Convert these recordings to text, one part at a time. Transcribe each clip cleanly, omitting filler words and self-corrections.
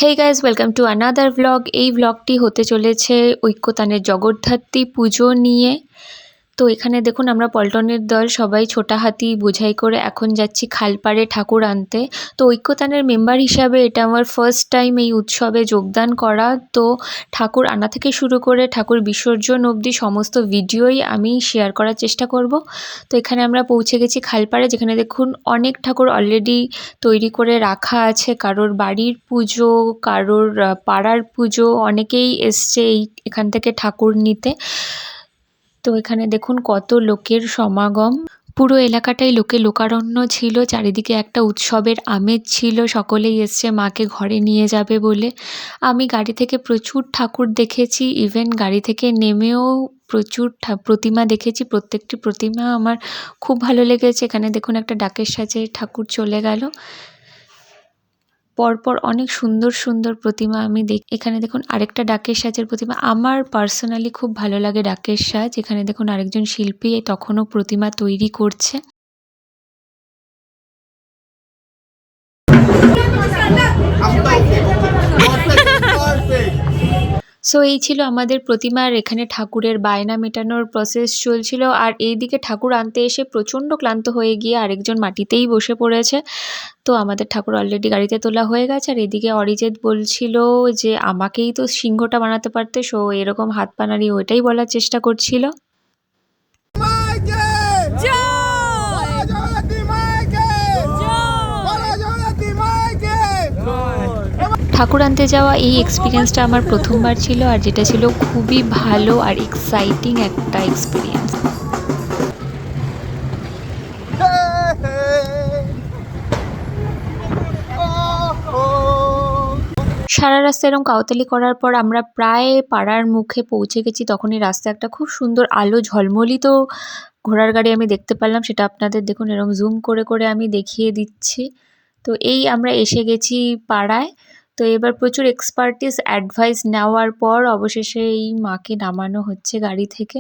Hey guys, welcome to another vlog. এই ভ্লগটি হতে চলেছে ঐক্যতানের জগদ্ধাত্রী পুজো নিয়ে। তো এখানে দেখুন আমরা পল্টনের দল সবাই ছোটা হাতি বোঝাই করে এখন যাচ্ছি খালপাড়ে ঠাকুর আনতে। তো ঐক্যতানের মেম্বার হিসাবে এটা আমার ফার্স্ট টাইম এই উৎসবে যোগদান করা। তো ঠাকুর আনা থেকে শুরু করে ঠাকুর বিসর্জন অবধি সমস্ত ভিডিওই আমি শেয়ার করার চেষ্টা করব। তো এখানে আমরা পৌঁছে গেছি খালপাড়ে, যেখানে দেখুন অনেক ঠাকুর অলরেডি তৈরি করে রাখা আছে। কারোর বাড়ির পুজো, কারোর পাড়ার পুজো, অনেকেই এসছে এখান থেকে ঠাকুর নিতে। তো এখানে দেখুন কত লোকের সমাগম, পুরো এলাকাটাই লোকে লোকারণ্য ছিল। চারিদিকে একটা উৎসবের আমেজ ছিল, সকলেই এসছে মাকে ঘরে নিয়ে যাবে বলে। আমি গাড়ি থেকে প্রচুর ঠাকুর দেখেছি, ইভেন গাড়ি থেকে নেমেও প্রচুর প্রতিমা দেখেছি। প্রত্যেকটি প্রতিমা আমার খুব ভালো লেগেছে। এখানে দেখুন একটা ডাকের সাজে ঠাকুর চলে গেল। পরপর অনেক সুন্দর সুন্দর প্রতিমা আমি এখানে দেখুন আরেকটা ডাকের সাজের প্রতিমা। আমার পার্সোনালি খুব ভালো লাগে ডাকের সাজ। এখানে দেখুন আরেকজন শিল্পী তখনও প্রতিমা তৈরি করছে। সো এই ছিল আমাদের প্রতিমার। এখানে ঠাকুরের বায়না মেটানোর প্রসেস চলছিল, আর এইদিকে ঠাকুর আনতে এসে প্রচণ্ড ক্লান্ত হয়ে গিয়ে আরেকজন মাটিতেই বসে পড়েছে। তো আমাদের ঠাকুর অলরেডি গাড়িতে তোলা হয়ে গেছে। আর এদিকে অরিজিৎ বলছিল যে আমাকেই তো সিংহটা বানাতে পারতে, সো এরকম হাত পা নাড়িয়ে ওইটাই বলার চেষ্টা করছিল। ঠাকুর আনতে যাওয়া এই এক্সপিরিয়েন্সটা আমার প্রথমবার ছিল, আর যেটা ছিল খুবই ভালো আর এক্সাইটিং একটা এক্সপিরিয়েন্স। সারা রাস্তা এরকম কাউতালি করার পর আমরা প্রায় পাড়ার মুখে পৌঁছে গেছি। তখনই রাস্তায় একটা খুব সুন্দর আলো ঝলমলিত ঘোড়ার গাড়ি আমি দেখতে পারলাম। সেটা আপনাদের দেখুন এরকম জুম করে করে আমি দেখিয়ে দিচ্ছি। তো এই আমরা এসে গেছি পাড়ায়। তো এবার প্রচুর এক্সপার্টিস অ্যাডভাইস নেওয়ার পর অবশেষে এই মাকে নামানো হচ্ছে গাড়ি থেকে।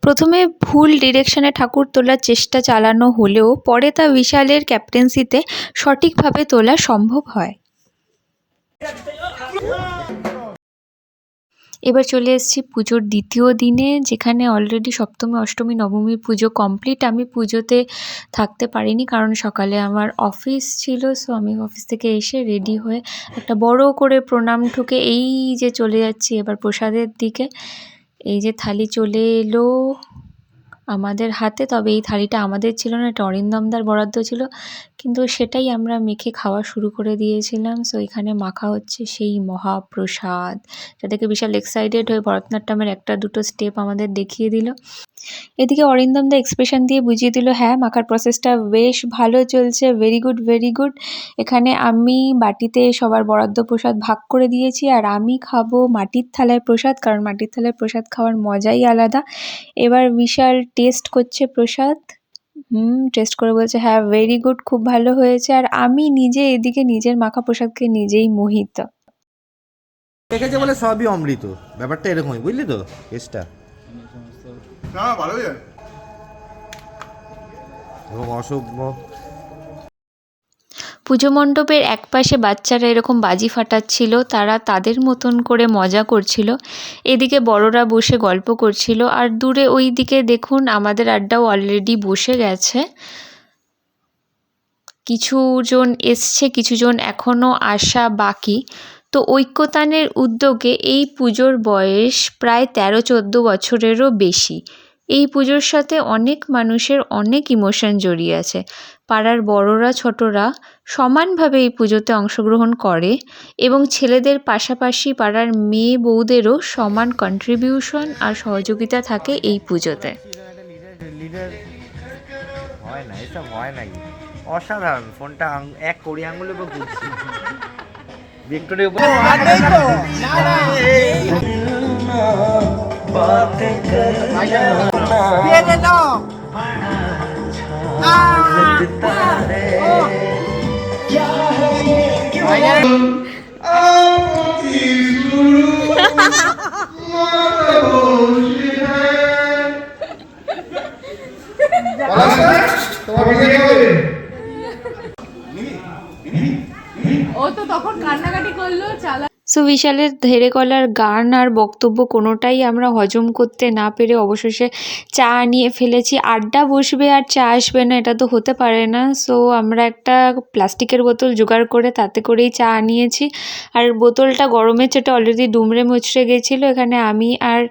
প্রথমে ভুল ডিরেকশনে ঠাকুর তোলার চেষ্টা চালানো হলেও পরে তা বিশালের ক্যাপ্টেন্সিতে সঠিকভাবে তোলা সম্ভব হয়। এবার চলে এসেছি পুজোর দ্বিতীয় দিনে, যেখানে অলরেডি সপ্তমী অষ্টমী নবমী পুজো কমপ্লিট। আমি পুজোতে থাকতে পারিনি কারণ সকালে আমার অফিস ছিল। সো আমি অফিস থেকে এসে রেডি হয়ে একটা বড় করে প্রণাম ঠুকে এই যে চলে যাচ্ছি এবার প্রসাদের দিকে। এই যে থালি চলে এলো আমাদের হাতে, তবে এই থালিটা আমাদের ছিল না, এটা অরিন্দমদার বরাদ্দ ছিল, কিন্তু সেটাই আমরা মেখে খাওয়া শুরু করে দিয়েছিলাম। সো এখানে মাখা হচ্ছে সেই মহাপ্রসাদ, যা থেকে বিশাল এক্সাইটেড হয়ে ভরতনাট্যমের একটা দুটো স্টেপ আমাদের দেখিয়ে দিল। এদিকে অরিন্দমদা এক্সপ্রেশন দিয়ে বুঝিয়ে দিল হ্যাঁ মাখার প্রসেসটা বেশ ভালো চলছে, ভেরি গুড ভেরি গুড। এখানে আমি বাটিতে সবার বরাদ্দ প্রসাদ ভাগ করে দিয়েছি, আর আমি খাবো মাটির থালায় প্রসাদ, কারণ মাটির থালায় প্রসাদ খাওয়ার মজাই আলাদা। এবার বিশাল টেস্ট করছে প্রসাদ, টেস্ট করে বলছে হ্যাঁ ভেরি গুড, খুব ভালো হয়েছে। আর আমি নিজে এদিকে নিজের মাখা প্রসাদকে নিজেই মোহিত। দেখেছে বলে সবই অমৃত, ব্যাপারটা এরকমই, বুঝলি তো কেসটা। এবং অসভ্য। পুজো মণ্ডপের একপাশে বাচ্চারা এরকম বাজি ফাটাচ্ছিল, তারা তাদের মতন করে মজা করছিল। এদিকে বড়রা বসে গল্প করছিল, আর দূরে ওই দিকে দেখুন আমাদের আড্ডাও অলরেডি বসে গেছে। কিছুজন এসছে, কিছুজন এখনও আসা বাকি। তো ঐক্যতানের উদ্যোগে এই পুজোর বয়স প্রায় 13-14 বছরেরও বেশি। এই পুজোর সাথে অনেক মানুষের অনেক ইমোশন জড়িয়ে আছে। পাড়ার বড়রা ছোটরা সমানভাবে এই পুজোতে অংশগ্রহণ করে, এবং ছেলেদের পাশাপাশি পাড়ার মেয়ে বউদেরও সমান কন্ট্রিবিউশন আর সহযোগিতা থাকে এই পুজোতে। অসাধারণ। ফোনটা এক কড়ি আঙুলে ঘুরছি ভিক্টোরিয়া উপর। সো বিশালের ধেড়ে গলার গান আর বক্তব্য কোনোটাই আমরা হজম করতে না পেরে অবশেষে চা নিয়ে ফেলেছি। আড্ডা বসবে আর চা আসবে না, এটা তো হতে পারে না। সো আমরা একটা প্লাস্টিকের বোতল জোগাড় করে তাতে করেই চা নিয়েছি। আর বোতলটা গরমের চোটে অলরেডি দুমড়ে মুচড়ে গেছিলো। এখানে আমি আর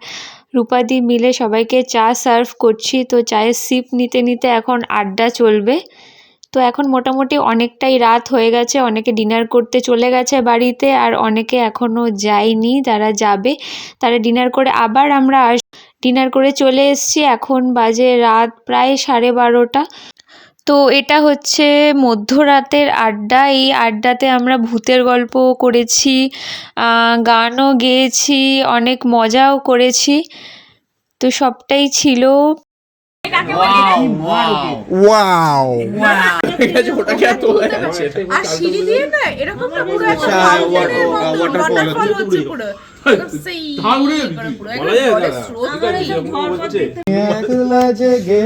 রূপাদি মিলে সবাইকে চা সার্ভ করছি। তো চায়ের সিপ নিতে নিতে এখন আড্ডা চলবে। তো এখন মোটামুটি অনেকটাই রাত হয়ে গেছে, অনেকে ডিনার করতে চলে গেছে বাড়িতে, আর অনেকে এখনও যায়নি, তারা যাবে। তারা ডিনার করে আবার আমরা ডিনার করে চলে এসেছি। এখন বাজে রাত প্রায় 12:30। তো এটা হচ্ছে মধ্যরাতের আড্ডা। এই আড্ডাতে আমরা ভূতের গল্প করেছি, গানও গেয়েছি, অনেক মজাও করেছি। তো সবটাই ছিল। ওয়াও আর সিঁড়ি দিয়ে না এরকম না পুরো একটা ওয়াটারফল হচ্ছে পুরো একদম সেই পুরো একদম স্রোত একলা জেগে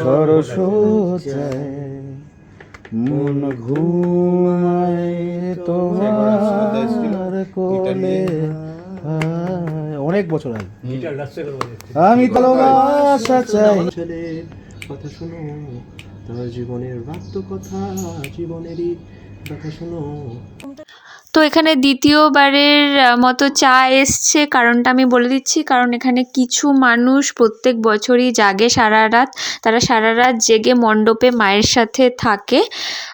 সরসোচায় মন ঘুমায় তোমার কোলে। অনেক বছর আগে আমি ভালোবাসা চাই। কথা শোনো, তার জীবনের বাস্তব কথা, জীবনেরই কথা শোনো। তো এখানে দ্বিতীয়বারের মতো চা এসছে, কারণটা আমি বলে দিচ্ছি। কারণ এখানে কিছু মানুষ প্রত্যেক বছরই জাগে সারা রাত, তারা সারা রাত জেগে মণ্ডপে মায়ের সাথে থাকে।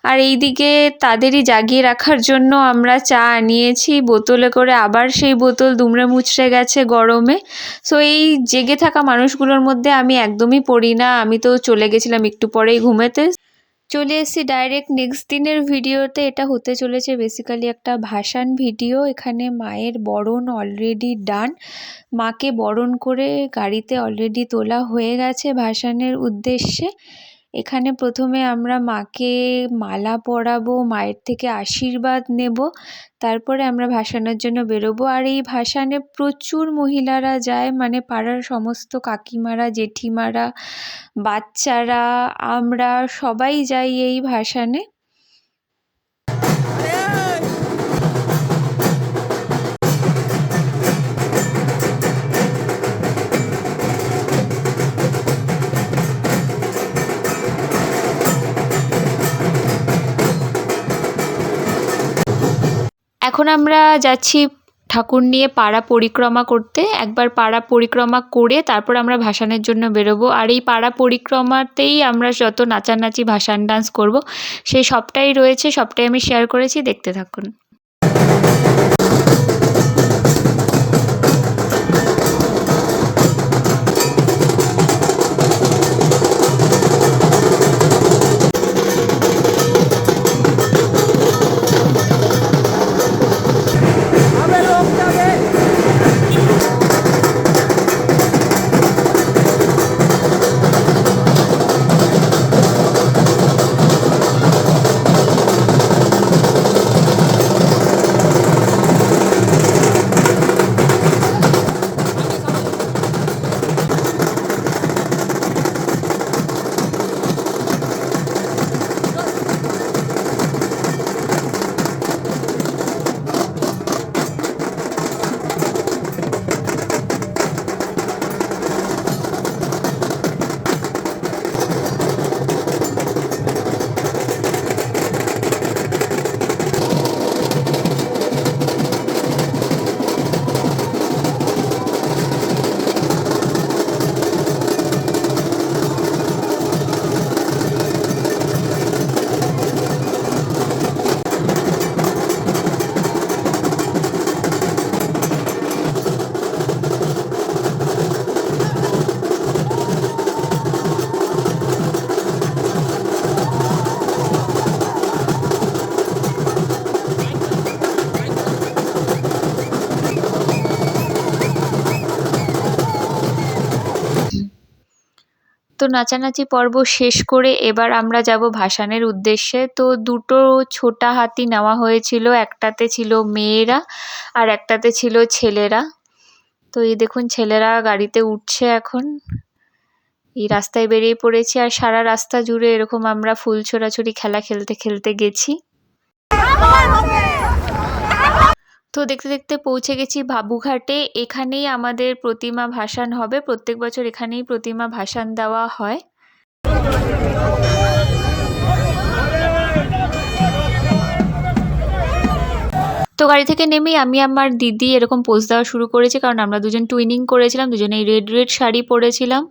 আর এইদিকে তাদেরই জাগিয়ে রাখার জন্য আমরা চা আনিয়েছি বোতলে করে। আবার সেই বোতল দুমড়ে মুচড়ে গেছে গরমে। সো এই জেগে থাকা মানুষগুলোর মধ্যে আমি একদমই পড়ি না। আমি তো চলে গেছিলাম একটু পরেই ঘুমেতে। চলে এসেছি ডাইরেক্ট নেক্সট দিনের ভিডিওতে। এটা হতে চলেছে বেসিক্যালি একটা ভাসান ভিডিও। এখানে মায়ের বরণ অলরেডি ডান, মাকে বরণ করে গাড়িতে অলরেডি তোলা হয়ে গেছে ভাসানের উদ্দেশ্যে। এখানে প্রথমে আমরা মাকে মালা পরাবো, মায়ের থেকে আশীর্বাদ নেব, তারপরে আমরা ভাসানের জন্য বেরোবো। আর এই ভাসানে প্রচুর মহিলারা যায়, মানে পাড়ার সমস্ত কাকিমারা, জেঠিমারা, বাচ্চারা, আমরা সবাই যাই এই ভাসানে। এখন আমরা যাচ্ছি ঠাকুর নিয়ে পাড়া পরিক্রমা করতে। একবার পাড়া পরিক্রমা করে তারপর আমরা ভাসানের জন্য বেরোবো। আর এই পাড়া পরিক্রমাতেই আমরা যত নাচানাচি ভাসান ডান্স করব, সেই সবটাই রয়েছে, সবটাই আমি শেয়ার করেছি, দেখতে থাকুন। তো নাচানাচি পর্ব শেষ করে এবার আমরা যাব ভাসানের উদ্দেশ্যে। তো দুটো ছোটা হাতি নেওয়া হয়েছিল, একটাতে ছিল মেয়েরা আর একটাতে ছিল ছেলেরা। তো এই দেখুন ছেলেরা গাড়িতে উঠছে এখন। এই রাস্তায় বেরিয়ে পড়েছি, আর সারা রাস্তা জুড়ে এরকম আমরা ফুল ছোড়াছুড়ি খেলা খেলতে খেলতে গেছি। তো দেখতে দেখতে পৌঁছে গেছি বাবুঘাটে। এখানেই আমাদের প্রতিমা ভাসান হবে, প্রত্যেক বছর এখানেই প্রতিমা ভাসান দেওয়া হয়। তো গাড়ি থেকে নেমেই আমি আমার দিদি এরকম পোজ দেওয়া শুরু করেছি, কারণ আমরা দুজন টুইনিং করেছিলাম, দুজনেই রেড রেড শাড়ি পরেছিলাম।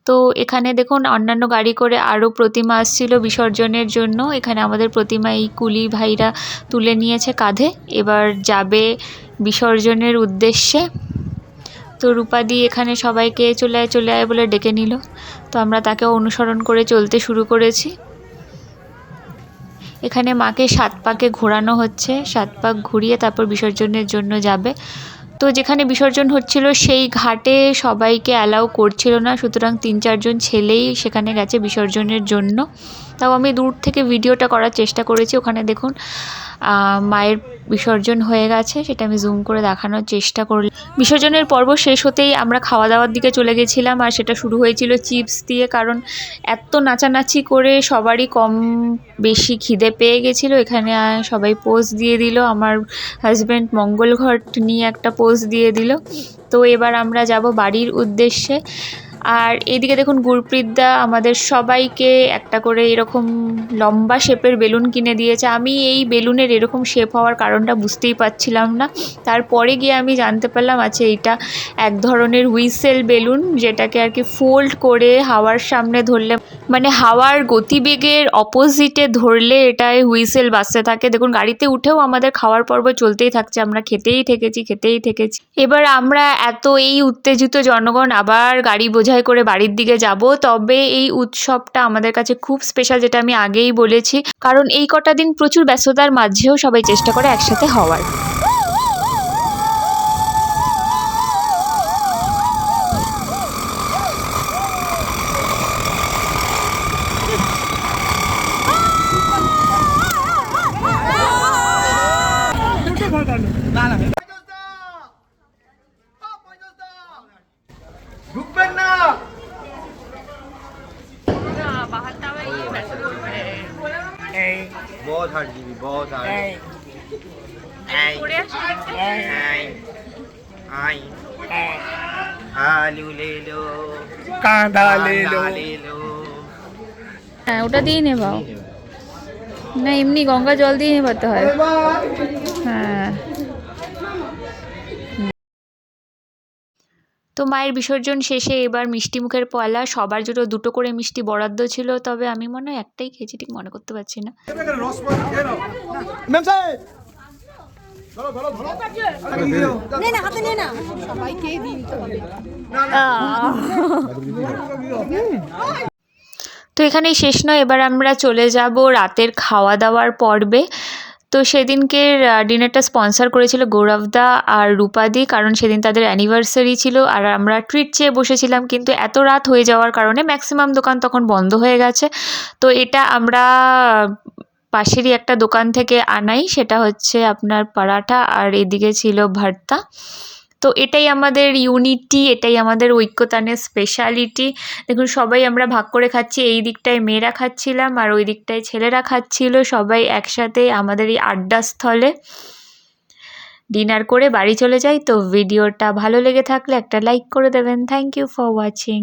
তো এখানে দেখুন অন্যান্য গাড়ি করে আরও প্রতিমা আসছিল বিসর্জনের জন্য। এখানে আমাদের প্রতিমা এই কুলি ভাইরা তুলে নিয়েছে কাঁধে, এবার যাবে বিসর্জনের উদ্দেশ্যে। তো রূপাদি এখানে সবাইকে চলে আয় চলে আয় বলে ডেকে নিল, তো আমরা তাকেও অনুসরণ করে চলতে শুরু করেছি। এখানে মাকে 7 পাকে ঘোরানো হচ্ছে, 7 পাক ঘুরিয়ে তারপর বিসর্জনের জন্য যাবে। তো যেখানে বিসর্জন হচ্ছিল সেই ঘাটে সবাইকে অ্যালাউ করছিল না, সুতরাং 3-4 জন ছেলেই সেখানে গেছে বিসর্জনের জন্য। তাও আমি দূর থেকে ভিডিওটা করার চেষ্টা করেছি। ওখানে দেখুন মায়ের বিসর্জন হয়ে গেছে, সেটা আমি জুম করে দেখানোর চেষ্টা করলাম। বিসর্জনের পর্ব শেষ হতেই আমরা খাওয়া দাওয়ার দিকে চলে গেছিলাম, আর সেটা শুরু হয়েছিল চিপস দিয়ে, কারণ এত নাচানাচি করে সবারই কম বেশি খিদে পেয়ে গেছিলো। এখানে সবাই পোজ দিয়ে দিল, আমার হাজব্যান্ড মঙ্গল ঘট নিয়ে একটা পোজ দিয়ে দিল। তো এবার আমরা যাব বাড়ির উদ্দেশ্যে। আর এইদিকে দেখুন গুরপ্রীতদা আমাদের সবাইকে একটা করে এরকম লম্বা শেপের বেলুন কিনে দিয়েছে। আমি এই বেলুনের এরকম শেপ হওয়ার কারণটা বুঝতেই পারছিলাম না, তারপরে গিয়ে আমি জানতে পারলাম আচ্ছা এইটা এক ধরনের হুইসেল বেলুন, যেটাকে আর কি ফোল্ড করে হাওয়ার সামনে ধরলে, মানে হাওয়ার গতিবেগের অপোজিটে ধরলে এটায় হুইসেল বাজতে থাকে। দেখুন গাড়িতে উঠেও আমাদের খাওয়ার পর্ব চলতেই থাকছে, আমরা খেতেই থেকেছি। এবার আমরা এই উত্তেজিত জনগণ আবার গাড়ি বোঝাই করে বাড়ির দিকে যাব। তবে এই উৎসবটা আমাদের কাছে খুব স্পেশাল, যেটা আমি আগেই বলেছি, কারণ এই কটা দিন প্রচুর ব্যস্ততার মাঝেও সবাই চেষ্টা করে একসাথে হওয়ার। ঢুকবেন না। बहुत हार्ड जीबी, बहुत हार्ड। आलू ले लो, कांदा ले लो। হ্যাঁ ওটা দিয়ে নেবাও না, এমনি গঙ্গা জল দিয়ে নেবাতে হয়। হ্যাঁ তো মায়ের বিসর্জন শেষে এবার মিষ্টি মুখের পালা। সবার জন্য 2টো করে মিষ্টি বরাদ্দ ছিল, তবে আমি মনে হয় একটাই খেয়েছি, ঠিক মনে করতে পারছি না। তো এখানেই শেষ নয়, এবার আমরা চলে যাব রাতের খাওয়া দাওয়ার পর্বে। তো সেদিনকে ডিনারটা স্পন্সর করেছিল গৌরবদা আর রূপাদি, কারণ সেদিন তাদের অ্যানিভার্সারি ছিল, আর আমরা ট্রিট চেয়ে বসেছিলাম, কিন্তু এত রাত হয়ে যাওয়ার কারণে ম্যাক্সিমাম দোকান তখন বন্ধ হয়ে গেছে। তো এটা আমরা পাশেরই একটা দোকান থেকে আনাই, সেটা হচ্ছে আপনার পরাঠা, আর এদিকে ছিল ভর্তা। তো এটাই আমাদের ইউনিটি, এটাই আমাদের ঐক্যতানের স্পেশালিটি। দেখুন সবাই আমরা ভাগ করে খাচ্ছি, এই দিকটায় মেয়েরা খাচ্ছিলাম আর ওই দিকটায় ছেলেরা খাচ্ছিল, সবাই একসাথে আমাদের এই আড্ডাস্থলে ডিনার করে বাড়ি চলে যাই। তো ভিডিওটা ভালো লেগে থাকলে একটা লাইক করে দেবেন। Thank you for watching.